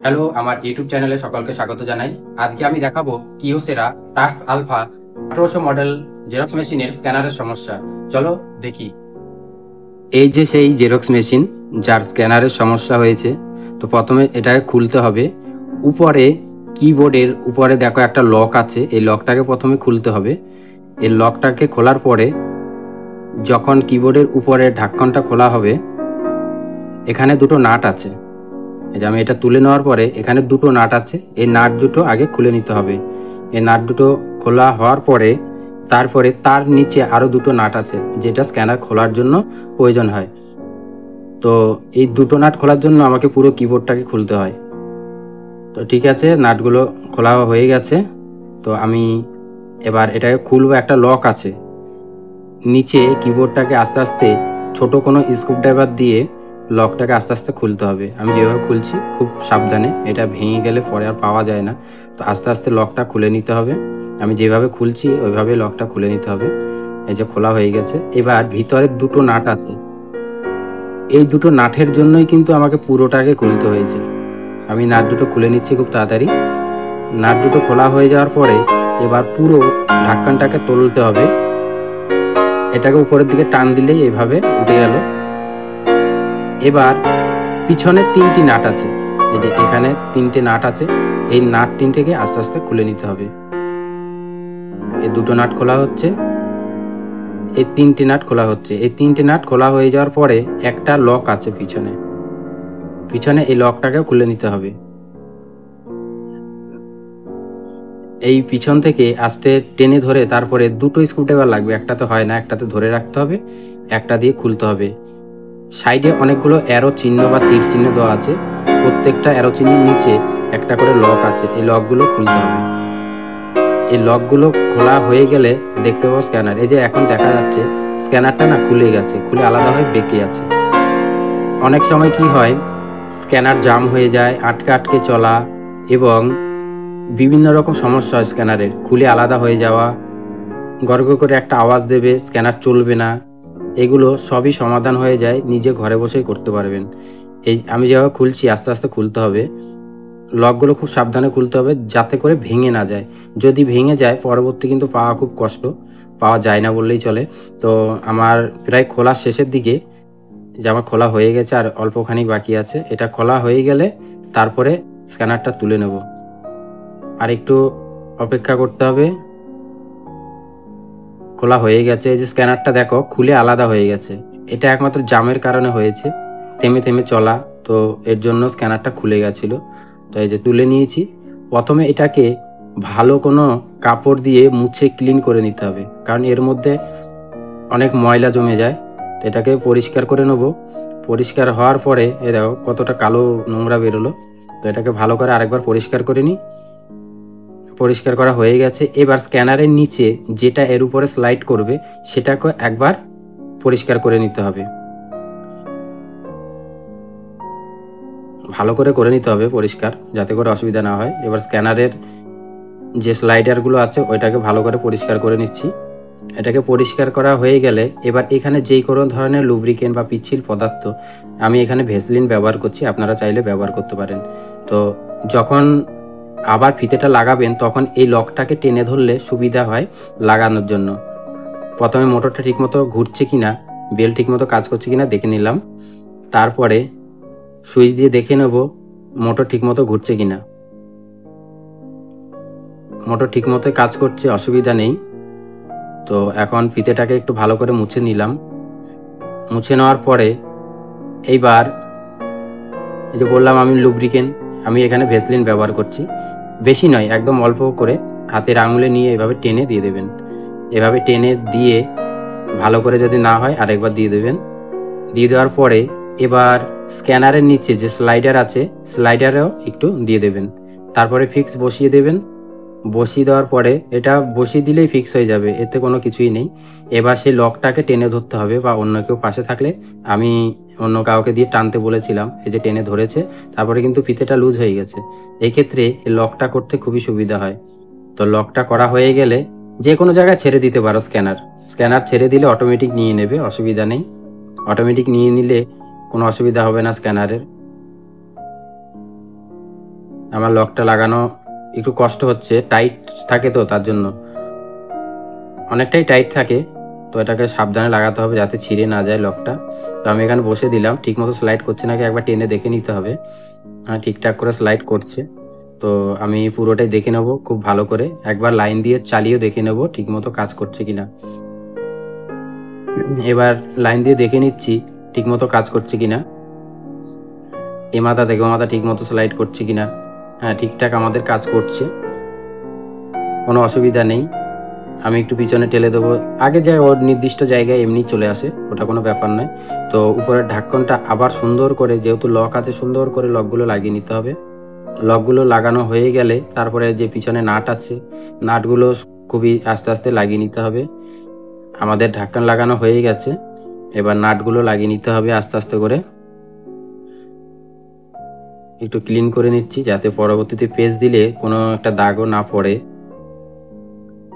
Hello, আমার YouTube চ্যানেলে সকলকে স্বাগত জানাই। আজকে আমি দেখাবো কিওসেরা টাস্ক আলফা 1800 মডেল জেরক্স মেশিনের স্ক্যানারের সমস্যা। চলো দেখি। এই যে সেই জেরক্স মেশিন যার স্ক্যানারের সমস্যা হয়েছে। তো প্রথমে এটাকে খুলতে হবে। উপরে কিবোর্ডের উপরে দেখো একটা লক আছে, এই লকটাকে প্রথমে খুলতে হবে। এই লকটাকে খোলার পরে যখন কিবোর্ডের উপরে ঢাকনটা খোলা হবে, এখানে দুটো নাট আছে। এই যে আমি এটা তুলে নেওয়ার পরে এখানে দুটো নাট আছে, এই নাট দুটো আগে খুলে নিতে হবে। এই নাট দুটো খোলা হওয়ার পরে তারপরে তার নিচে আরো দুটো নাট আছে যেটা স্ক্যানার খোলার জন্য প্রয়োজন হয়। তো এই দুটো নাট খোলার জন্য আমাকে পুরো কিবোর্ডটাকে খুলতে হয়। তো ঠিক আছে, নাটগুলো খোলা হয়ে গেছে। তো আমি এবার এটাকে খুলবো। একটা লক আছে নিচে, কিবোর্ডটাকে আস্তে আস্তে ছোট কোনো স্ক্রুড্রাইভার দিয়ে লকটাকে আস্তে আস্তে খুলতে হবে। আমি যেভাবে খুলছি খুব সাবধানে, এটা ভেঙে গেলে পরে আর পাওয়া যায় না। তো আস্তে আস্তে লকটা খুলে নিতে হবে। আমি যেভাবে খুলছি ওইভাবে লকটা খুলে নিতে হবে। এই যে খোলা হয়ে গেছে। এবার ভিতরে দুটো নাট আছে, এই দুটো নাটের জন্যই কিন্তু আমাকে পুরোটাকে খুলতে হয়েছে। আমি নাট দুটো খুলে নিচ্ছি খুব তাড়াতাড়ি। নাট দুটো খোলা হয়ে যাওয়ার পরে এবার পুরো ঢাকনটাকে তুলতে হবে। এটাকে উপরের দিকে টান দিলেই এভাবে উঠে গেল। এবার পিছনে তিনটি নাট আছে, এই যে এখানে তিনটে নাট আছে, এই নাট তিনটেকে আস্তে আস্তে খুলে নিতে হবে। এই দুটো নাট খোলা হচ্ছে, এই তিনটে নাট খোলা হচ্ছে। এই তিনটে নাট খোলা হয়ে যাওয়ার পরে একটা লক আছে পিছনে, পিছনে এই লকটাকেও খুলে নিতে হবে। এই পিছন থেকে আস্তে টেনে ধরে তারপরে দুটো স্ক্রুড্রাইভার লাগবে, একটাতে হয় না, একটাতে ধরে রাখতে হবে, একটা দিয়ে খুলতে হবে। সাইডে অনেকগুলো অ্যারো চিহ্ন বা তীর চিহ্ন দেওয়া আছে, প্রত্যেকটা অ্যারো চিহ্নের নিচে একটা করে লক আছে, এই লকগুলো খুলতে হবে। এই লকগুলো খোলা হয়ে গেলে দেখতে পাবো স্ক্যানার। এই যে এখন দেখা যাচ্ছে স্ক্যানারটা না খুলে গেছে, খুলে আলাদা হয়ে বেঁকে আছে। অনেক সময় কি হয়, স্ক্যানার জাম হয়ে যায়, আটকে আটকে চলা এবং বিভিন্ন রকম সমস্যা হয় স্ক্যানারের। খুলে আলাদা হয়ে যাওয়া, গড়গড় করে একটা আওয়াজ দেবে, স্ক্যানার চলবে না। এগুলো সবই সমাধান হয়ে যায়, নিজে ঘরে বসেই করতে পারবেন। এই আমি যেভাবে খুলছি আস্তে আস্তে খুলতে হবে। লকগুলো খুব সাবধানে খুলতে হবে যাতে করে ভেঙে না যায়। যদি ভেঙে যায় পরবর্তী কিন্তু পাওয়া খুব কষ্ট, পাওয়া যায় না বললেই চলে। তো আমার প্রায় খোলার শেষের দিকে, যে আমার খোলা হয়ে গেছে আর অল্পখানি বাকি আছে। এটা খোলা হয়ে গেলে তারপরে স্ক্যানারটা তুলে নেব। আর একটু অপেক্ষা করতে হবে। খোলা হয়ে গেছে, এই যে স্ক্যানারটা দেখো খুলে আলাদা হয়ে গেছে। এটা একমাত্র জামের কারণে হয়েছে, থেমে থেমে চলা। তো এর জন্য স্ক্যানারটা খুলে গেছিল। তো এই যে তুলে নিয়েছি। প্রথমে এটাকে ভালো কোনো কাপড় দিয়ে মুছে ক্লিন করে নিতে হবে, কারণ এর মধ্যে অনেক ময়লা জমে যায়। তো এটাকে পরিষ্কার করে নেব। পরিষ্কার হওয়ার পরে এ দেখো কতটা কালো নোংরা বেরোলো। তো এটাকে ভালো করে আরেকবার পরিষ্কার করে নিই। পরিষ্কার করা হয়ে গেছে। এবার স্ক্যানারের নিচে যেটা এর উপরে স্লাইড করবে সেটাকে একবার পরিষ্কার করে নিতে হবে, ভালো করে নিতে হবে পরিষ্কার, যাতে করে অসুবিধা না হয়। এবার স্ক্যানারের যে স্লাইডারগুলো আছে ওইটাকে ভালো করে পরিষ্কার করে নিচ্ছি। এটাকে পরিষ্কার করা হয়ে গেলে এবার এখানে যেই কোনো ধরনের লুব্রিকেন্ট বা পিচ্ছিল পদার্থ, আমি এখানে ভেসলিন ব্যবহার করছি, আপনারা চাইলে ব্যবহার করতে পারেন। তো যখন আবার ফিতেটা লাগাবেন তখন এই লকটাকে টেনে ধরলে সুবিধা হয় লাগানোর জন্য। প্রথমে মোটরটা ঠিকমতো ঘুরছে কিনা, বেল ঠিকমতো কাজ করছে কিনা দেখে নিলাম। তারপরে সুইচ দিয়ে দেখে নেব মোটর ঠিকমতো ঘুরছে কিনা। মোটর ঠিকমতো কাজ করছে, অসুবিধা নেই। তো এখন ফিতেটাকে একটু ভালো করে মুছে নিলাম। মুছে নেওয়ার পরে এইবার এই যে বললাম আমি লুব্রিকেন্ট, আমি এখানে ভেসলিন ব্যবহার করছি। বেশি নয়, একদম অল্প করে হাতের আঙুলে নিয়ে এভাবে টেনে দিয়ে দেবেন। এভাবে টেনে দিয়ে ভালো করে যদি না হয় আরেকবার দিয়ে দেবেন। দিয়ে দেওয়ার পরে এবার স্ক্যানারের নিচে যে স্লাইডার আছে স্লাইডারেও একটু দিয়ে দেবেন। তারপরে ফিক্স বসিয়ে দেবেন। বসিয়ে দেওয়ার পরে এটা বসিয়ে দিলেই ফিক্স হয়ে যাবে, এতে কোনো কিছুই নেই। এবার সেই লকটাকে টেনে ধরতে হবে, বা অন্য কেউ পাশে থাকলে, আমি অন্য কাউকে দিয়ে টানতে বলেছিলাম, এই যে টেনে ধরেছে। তারপরে কিন্তু ফিতেটা লুজ হয়ে গেছে। এই ক্ষেত্রে এই লকটা করতে খুবই সুবিধা হয়। তো লকটা করা হয়ে গেলে যে কোনো জায়গায় ছেড়ে দিতে পারো স্ক্যানার। স্ক্যানার ছেড়ে দিলে অটোমেটিক নিয়ে নেবে, অসুবিধা নেই। অটোমেটিক নিয়ে নিলে কোনো অসুবিধা হবে না স্ক্যানারের। আমার লকটা লাগানো একটু কষ্ট হচ্ছে, টাইট থাকে তো তার জন্য, অনেকটাই টাইট থাকে, তো এটাকে সাবধানে লাগাতে হবে যাতে ছিঁড়ে না যায় লকটা। তো আমি এখানে বসে দিলাম, ঠিক মতো স্লাইড করছে নাকি একবার টেনে দেখে নিতে হবে। হ্যাঁ, ঠিকঠাক করে স্লাইড করছে, তো আমি পুরোটাই দেখে নেব খুব ভালো করে, একবার লাইন দিয়ে চালিয়ে দেখে নেব ঠিক মতো কাজ করছে কিনা। এবার লাইন দিয়ে দেখে নিচ্ছি ঠিক মতো কাজ করছে কিনা। এ মাথা থেকে ও মাথা ঠিক মতো স্লাইড করছে কিনা। হ্যাঁ, ঠিকঠাক আমাদের কাজ করছে, কোনো অসুবিধা নেই। আমি একটু পিছনে ঠেলে দেবো, আগে যায় ওর নির্দিষ্ট জায়গায় এমনি চলে আসে, ওটা কোনো ব্যাপার নয়। তো উপরের ঢাকনটা আবার সুন্দর করে, যেহেতু লক আছে, সুন্দর করে লকগুলো লাগিয়ে নিতে হবে। লকগুলো লাগানো হয়ে গেলে তারপরে যে পিছনে নাট আছে, নাটগুলো খুবই আস্তে আস্তে লাগিয়ে নিতে হবে। আমাদের ঢাকন লাগানো হয়ে গেছে, এবার নাটগুলো লাগিয়ে নিতে হবে আস্তে আস্তে করে। একটু ক্লিন করে নিচ্ছি যাতে পরবর্তীতে পেজ দিলে কোনো একটা দাগও না পড়ে,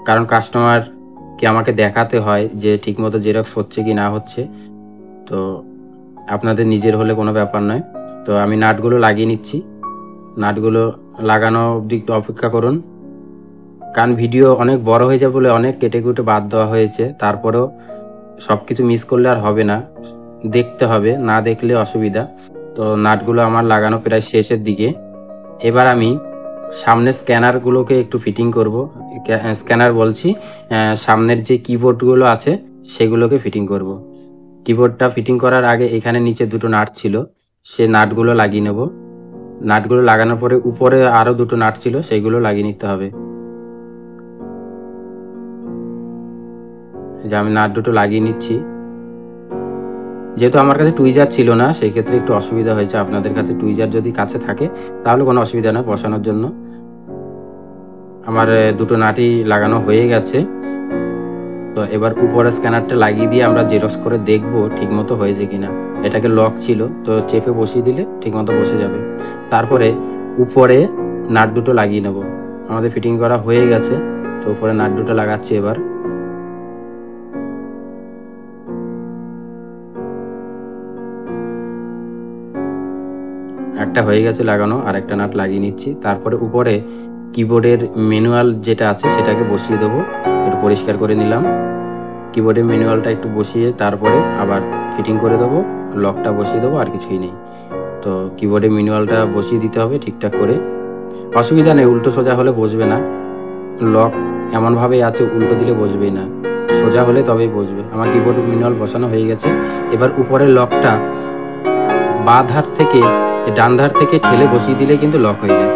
কারণ কাস্টমারকে আমাকে দেখাতে হয় যে ঠিকমতো জেরক্স হচ্ছে কি না হচ্ছে। তো আপনাদের নিজের হলে কোনো ব্যাপার নয়। তো আমি নাটগুলো লাগিয়ে নিচ্ছি, নাটগুলো লাগানো অবধি একটু অপেক্ষা করুন, কারণ ভিডিও অনেক বড় হয়ে যাবে বলে অনেক কেটে কুটে বাদ দেওয়া হয়েছে। তারপরেও সব কিছু মিস করলে আর হবে না, দেখতে হবে, না দেখলে অসুবিধা। তো নাটগুলো আমার লাগানো প্রায় শেষের দিকে। এবার আমি সামনে স্ক্যানারগুলোকে একটু ফিটিং করব। স্ক্যানার বলছি, সামনের যে কিবোর্ডগুলো আছে সেগুলোকে ফিটিং করব। কিবোর্ডটা ফিটিং করার আগে এখানে নিচে দুটো নাট ছিল, সে নাটগুলো লাগিয়ে নেব। নাটগুলো লাগানোর পরে উপরে আরও দুটো নাট ছিল, সেইগুলো লাগিয়ে নিতে হবে। যে আমি নাট দুটো লাগিয়ে নিচ্ছি। যেহেতু আমার কাছে টুইজার ছিল না, সেই ক্ষেত্রে একটু অসুবিধা হয়েছে। আপনাদের কাছে টুইজার যদি কাছে থাকে তাহলে কোনো অসুবিধা নয় বসানোর জন্য। আমার দুটো নাটই লাগানো হয়ে গেছে। তো এবার উপরে স্ক্যানারটা লাগিয়ে দিয়ে আমরা জেরক্স করে দেখব ঠিকমতো হয়েছে কিনা। এটাকে লক ছিল, তো চেপে বসিয়ে দিলে ঠিকমতো বসে যাবে। তারপরে উপরে নাট দুটো লাগিয়ে নেব। আমাদের ফিটিং করা হয়ে গেছে, তো উপরে নাট দুটো লাগাচ্ছি এবার। একটা হয়ে গেছে লাগানো, আর একটা নাট লাগিয়ে নিচ্ছি। তারপরে উপরে কিবোর্ডের ম্যানুয়াল যেটা আছে সেটাকে বসিয়ে দেবো, একটু পরিষ্কার করে নিলাম। কিবোর্ডের ম্যানুয়ালটা একটু বসিয়ে তারপরে আবার ফিটিং করে দেবো, লকটা বসিয়ে দেবো, আর কিছুই নেই। তো কিবোর্ডের ম্যানুয়ালটা বসিয়ে দিতে হবে ঠিকঠাক করে। অসুবিধা নেই, উল্টো সোজা হলে বসবে না, লক এমনভাবেই আছে, উল্টো দিলে বসবেই না, সোজা হলে তবেই বসবে। আমার কিবোর্ড ম্যানুয়াল বসানো হয়ে গেছে। এবার উপরের লকটা বাঁ ধার থেকে ডান ধার থেকে ঠেলে বসিয়ে দিলে কিন্তু লক হয়ে যায়।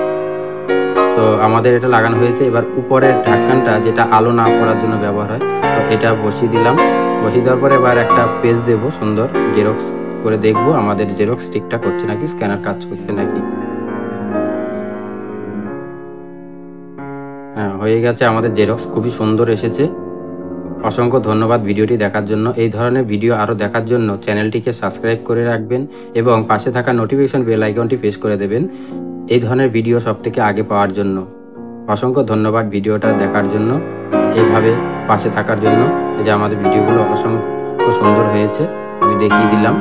তো আমাদের এটা লাগানো হয়েছে। এবার উপরের ঢাকনাটা যেটা আলো না পড়ার জন্য ব্যবহার হয়, তো এটা বসিয়ে দিলাম। বসিয়ে দেওয়ার পরে এবার একটা পেজ দেব, সুন্দর জেরক্স করে দেখবো আমাদের জেরক্স ঠিকঠাক হচ্ছে নাকি, স্ক্যানার কাজ করছে নাকি। হ্যাঁ, হয়ে গেছে আমাদের জেরক্স, খুবই সুন্দর এসেছে। অসংখ্য ধন্যবাদ ভিডিওটি দেখার জন্য। এই ধরনের ভিডিও আরও দেখার জন্য চ্যানেলটিকে সাবস্ক্রাইব করে রাখবেন এবং পাশে থাকা নোটিফিকেশন বেল আইকনটি প্রেস করে দেবেন এই ধরনের ভিডিও সবথেকে আগে পাওয়ার জন্য। অসংখ্য ধন্যবাদ ভিডিওটা দেখার জন্য, এইভাবে পাশে থাকার জন্য। এই যে আমাদের ভিডিওগুলো অসংখ্য সুন্দর হয়েছে, আমি দেখিয়ে দিলাম।